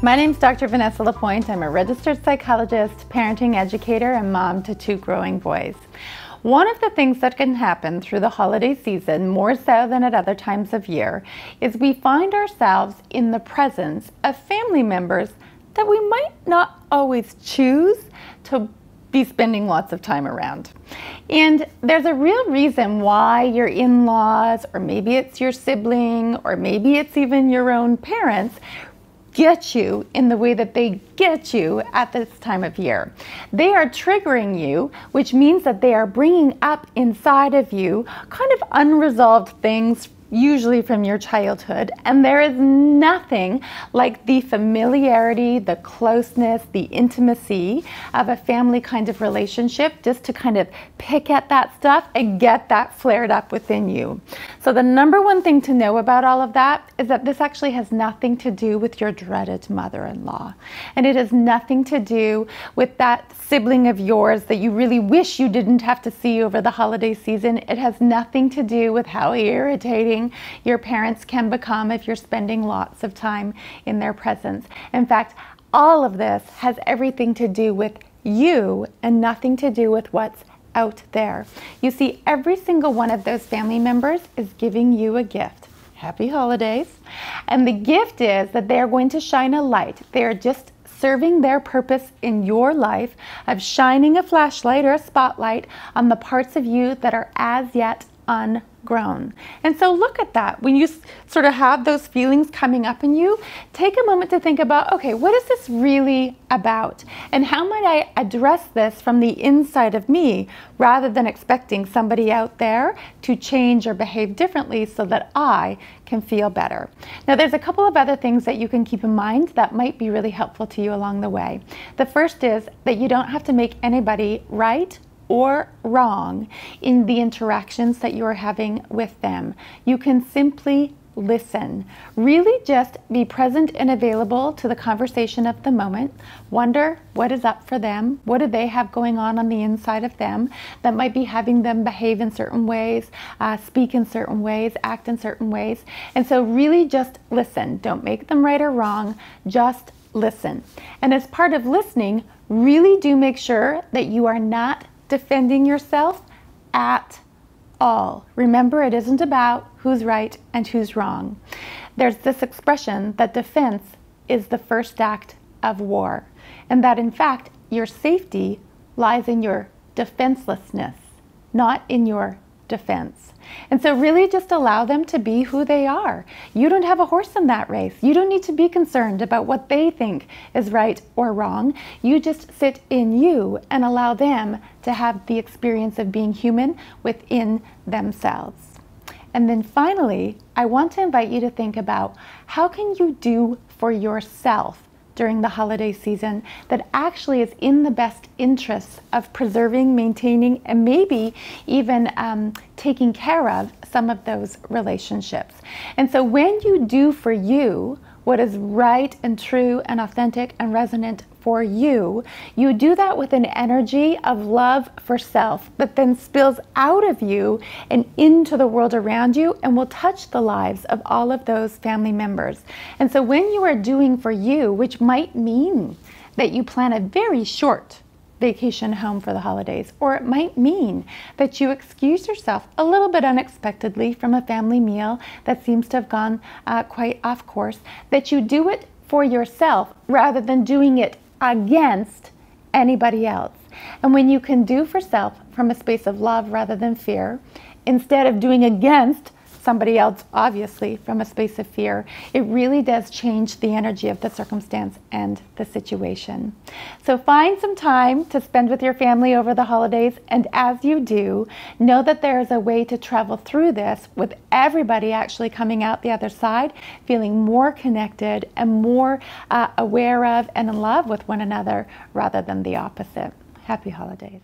My name's Dr. Vanessa Lapointe. I'm a registered psychologist, parenting educator, and mom to 2 growing boys. One of the things that can happen through the holiday season, more so than at other times of year, is we find ourselves in the presence of family members that we might not always choose to be spending lots of time around. And there's a real reason why your in-laws, or maybe it's your sibling, or maybe it's even your own parents, get you in the way that they get you at this time of year. They are triggering you, which means that they are bringing up inside of you kind of unresolved things, usually from your childhood, and there is nothing like the familiarity, the closeness, the intimacy of a family kind of relationship just to kind of pick at that stuff and get that flared up within you. So the number one thing to know about all of that is that this actually has nothing to do with your dreaded mother-in-law, and it has nothing to do with that sibling of yours that you really wish you didn't have to see over the holiday season. It has nothing to do with how irritating your parents can become if you're spending lots of time in their presence. In fact, all of this has everything to do with you and nothing to do with what's out there. You see, every single one of those family members is giving you a gift. Happy holidays. And the gift is that they're going to shine a light. They're just serving their purpose in your life of shining a flashlight or a spotlight on the parts of you that are as yet ungrown. And so look at that. When you sort of have those feelings coming up in you, take a moment to think about, okay, what is this really about? And how might I address this from the inside of me rather than expecting somebody out there to change or behave differently so that I can feel better? Now, there's a couple of other things that you can keep in mind that might be really helpful to you along the way. The first is that you don't have to make anybody right or wrong in the interactions that you are having with them. You can simply listen. Really just be present and available to the conversation of the moment. Wonder what is up for them. What do they have going on the inside of them that might be having them behave in certain ways, speak in certain ways, act in certain ways. And so really just listen. Don't make them right or wrong. Just listen. And as part of listening, really do make sure that you are not defending yourself at all. Remember, it isn't about who's right and who's wrong. There's this expression that defense is the first act of war, and that in fact your safety lies in your defenselessness, not in your defense. And so really just allow them to be who they are. You don't have a horse in that race. You don't need to be concerned about what they think is right or wrong. You just sit in you and allow them to have the experience of being human within themselves. And then finally, I want to invite you to think about how can you do for yourself during the holiday season that actually is in the best interests of preserving, maintaining, and maybe even taking care of some of those relationships. And so when you do for you what is right and true and authentic and resonant for you, you do that with an energy of love for self that then spills out of you and into the world around you and will touch the lives of all of those family members. And so when you are doing for you, which might mean that you plan a very short vacation home for the holidays, or it might mean that you excuse yourself a little bit unexpectedly from a family meal that seems to have gone quite off course, that you do it for yourself rather than doing it against anybody else. And when you can do for self from a space of love rather than fear, instead of doing against somebody else, obviously, from a space of fear, it really does change the energy of the circumstance and the situation. So find some time to spend with your family over the holidays, and as you do, know that there is a way to travel through this with everybody actually coming out the other side, feeling more connected and more aware of and in love with one another rather than the opposite. Happy holidays.